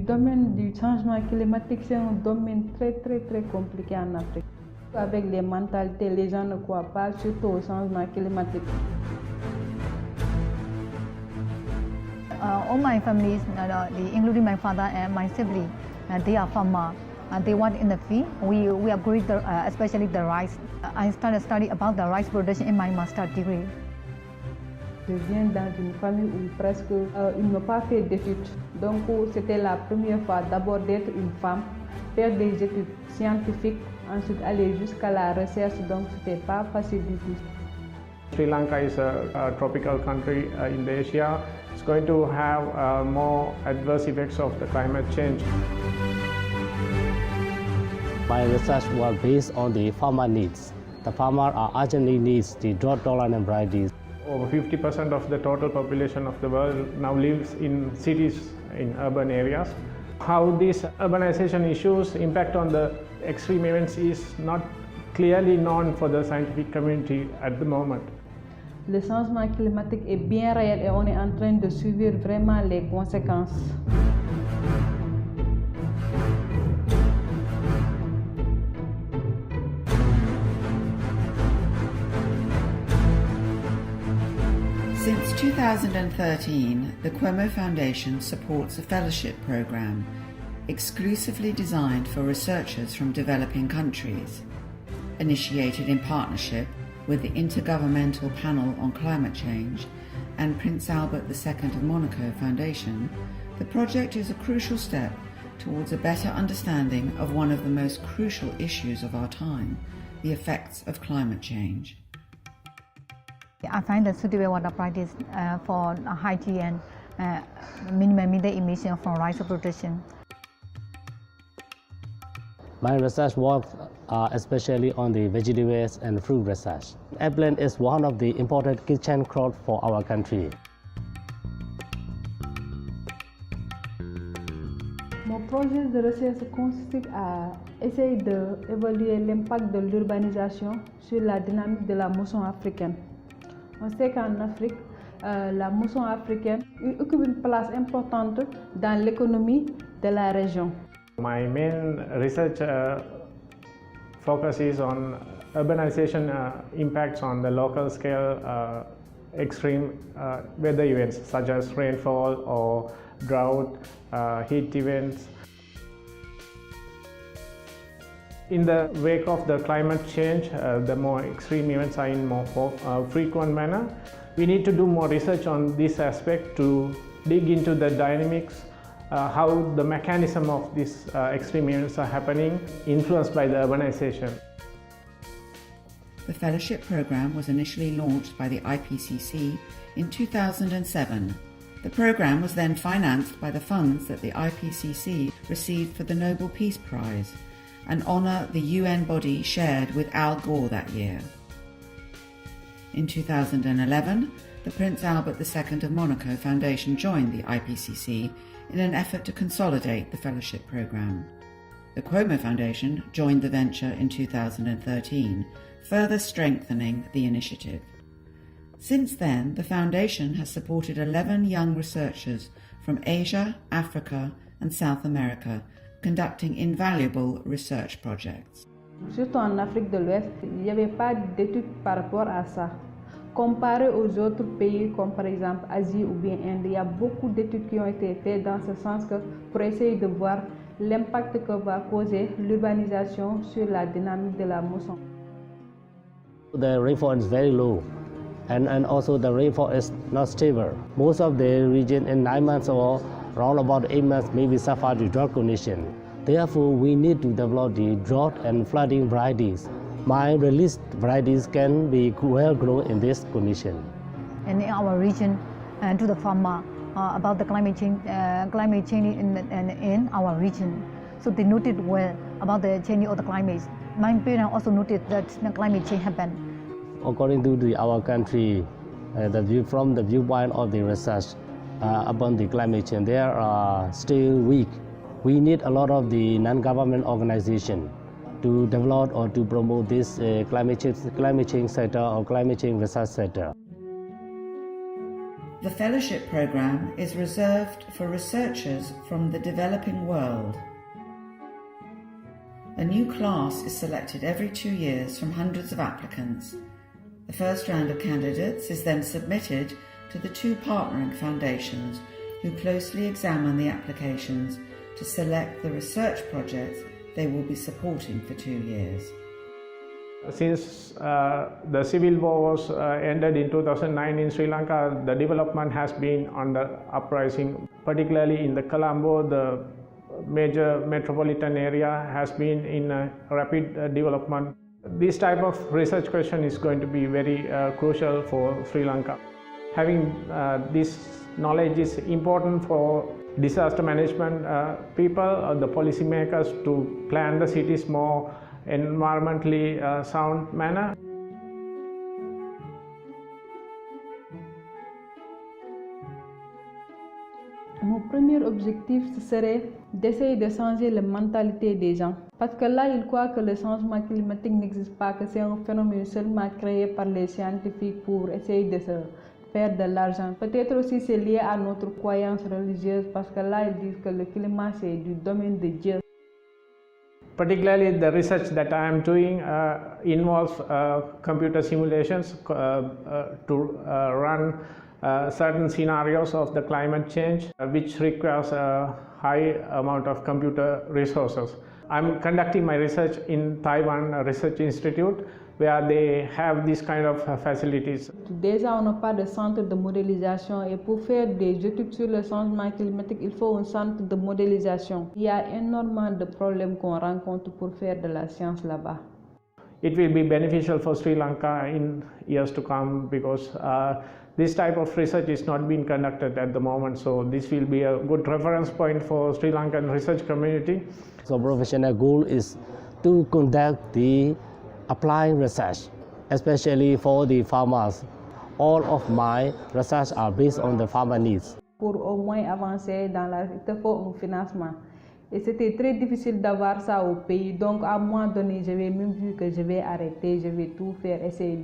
domaine du changement climatique, c'est un domaine très compliqué en Afrique. Avec les mentalités, les gens ne croient pas surtout au changement climatique. All my families, including my father and my sibling, they are farmers. They work in the field. We are growing, especially the rice. I started studying about the rice production in my master's degree. Je viens dans une famille où presque ils n'ont pas fait d'études. Donc c'était la première fois d'abord d'être une femme, faire des études scientifiques, ensuite aller jusqu'à la recherche. Donc c'était pas facile du tout. Sri Lanka is a tropical country in Asia. It's going to have more adverse effects of the climate change. My research was based on the farmer needs. The farmer urgently needs the drought-tolerant varieties. Over 50% of the total population of the world now lives in cities, in urban areas. How these urbanization issues impact on the extreme events is not clearly known for the scientific community at the moment. Le changement climatique est bien réel et on est en train de subir vraiment les conséquences. Since 2013, the Cuomo Foundation supports a fellowship program exclusively designed for researchers from developing countries. Initiated in partnership with the Intergovernmental Panel on Climate Change and Prince Albert II of Monaco Foundation, the project is a crucial step towards a better understanding of one of the most crucial issues of our time, the effects of climate change. I find that suitable water practice for hygiene and minimum the emission from rice production. My research work especially on the vegetables and fruit research. Eggplant is one of the important kitchen crops for our country. Mon projet de recherche consiste à essayer d'évaluer l'impact de l'urbanisation sur la dynamique de la mousson africaine. On sait qu'en Afrique, la mousson africaine occupe une place importante dans l'économie de la région. My main research focuses on urbanization impacts on the local scale extreme weather events such as rainfall or drought, heat events. In the wake of the climate change, the more extreme events are in more frequent manner. We need to do more research on this aspect to dig into the dynamics, how the mechanism of these extreme events are happening, influenced by the urbanization. The fellowship program was initially launched by the IPCC in 2007. The program was then financed by the funds that the IPCC received for the Nobel Peace Prize, an honour the UN body shared with Al Gore that year. In 2011, the Prince Albert II of Monaco Foundation joined the IPCC in an effort to consolidate the fellowship program. The Cuomo Foundation joined the venture in 2013, further strengthening the initiative. Since then, the foundation has supported 11 young researchers from Asia, Africa, and South America, conducting invaluable research projects. Surtout en Afrique de l'Ouest, il n'y avait pas d'études par rapport à ça. Comparé aux autres pays comme par exemple Asie ou bien Inde, il y a beaucoup d'études qui ont été faites dans ce sens que pour essayer de voir l'impact que va causer l'urbanisation sur la dynamique de la mousson. The rainfall is very low and also the rainfall is not stable. Most of the region in 9 months or around about 8 months maybe suffer the drought condition. Therefore, we need to develop the drought and flooding varieties. My released varieties can be well grown in this condition. And in our region, to the farmer about the climate change in our region. So they noted well about the changing of the climate. My parents also noted that the climate change happened. According to our country, from the viewpoint of the research upon the climate change, they are still weak. We need a lot of the non-government organizations to develop or to promote this climate change sector or climate change research sector. The fellowship program is reserved for researchers from the developing world. A new class is selected every 2 years from hundreds of applicants. The first round of candidates is then submitted to the 2 partnering foundations who closely examine the applications to select the research projects they will be supporting for 2 years. Since the civil war was ended in 2009 in Sri Lanka, the development has been on the uprising, particularly in the Colombo. The major metropolitan area has been in rapid development. This type of research question is going to be very crucial for Sri Lanka. Having this knowledge is important for disaster management people, the policymakers, to plan the cities more environmentally sound manner. Mon premier objectif serait d'essayer de changer la mentalité des gens. Parce que là, ils croient que le changement climatique n'existe pas, que c'est un phénomène seulement créé par les scientifiques pour essayer de se faire de l'argent. Peut-être aussi c'est lié à notre croyance religieuse, parce que là, ils disent que le climat c'est du domaine de Dieu. Particularly the research that I am doing involves computer simulations to run certain scenarios of the climate change, which requires a high amount of computer resources. I'm conducting my research in Taiwan Research Institute, where they have these kind of facilities. Déjà, on n'a pas de centre de modélisation, et pour faire des études sur le changement climatique, il faut un centre de modélisation. Il y a énormément de problèmes qu'on rencontre pour faire de la science là-bas. It will be beneficial for Sri Lanka in years to come, because this type of research is not being conducted at the moment, so this will be a good reference point for Sri Lankan research community. So professional goal is to conduct the applied research, especially for the farmers. All of my research are based on the farmer needs. Pour au moins avancer dans la, il te faut un financement. Et c'était très difficile d'avoir ça au pays. Donc à un moment donné, j'avais même vu que je vais arrêter, je vais tout faire, essayer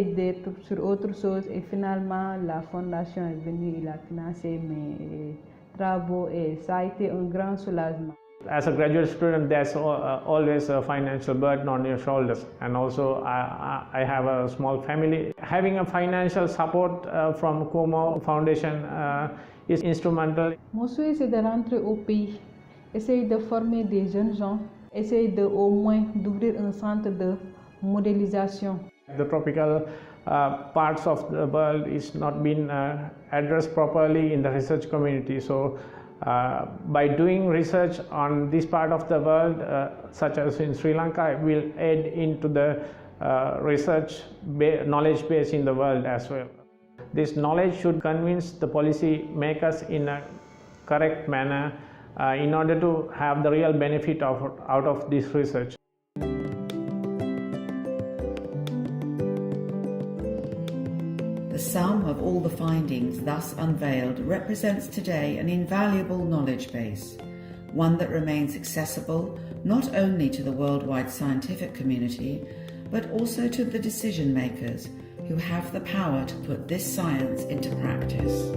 d'être sur autre chose. Et finalement, la fondation est venue, il a financé mes travaux et ça a été un grand soulagement. As a graduate student, there's always a financial burden on your shoulders, and also I have a small family. Having a financial support from Como Foundation is instrumental. Mon souhait, c'est de rentrer au pays, essayer de former des jeunes gens, essayer de au moins d'ouvrir un centre de modélisation. The tropical parts of the world is not been addressed properly in the research community, so by doing research on this part of the world, such as in Sri Lanka, it will aid into the research knowledge base in the world as well. This knowledge should convince the policy makers in a correct manner in order to have the real benefit out of this research. The sum of all the findings thus unveiled represents today an invaluable knowledge base, one that remains accessible not only to the worldwide scientific community, but also to the decision makers who have the power to put this science into practice.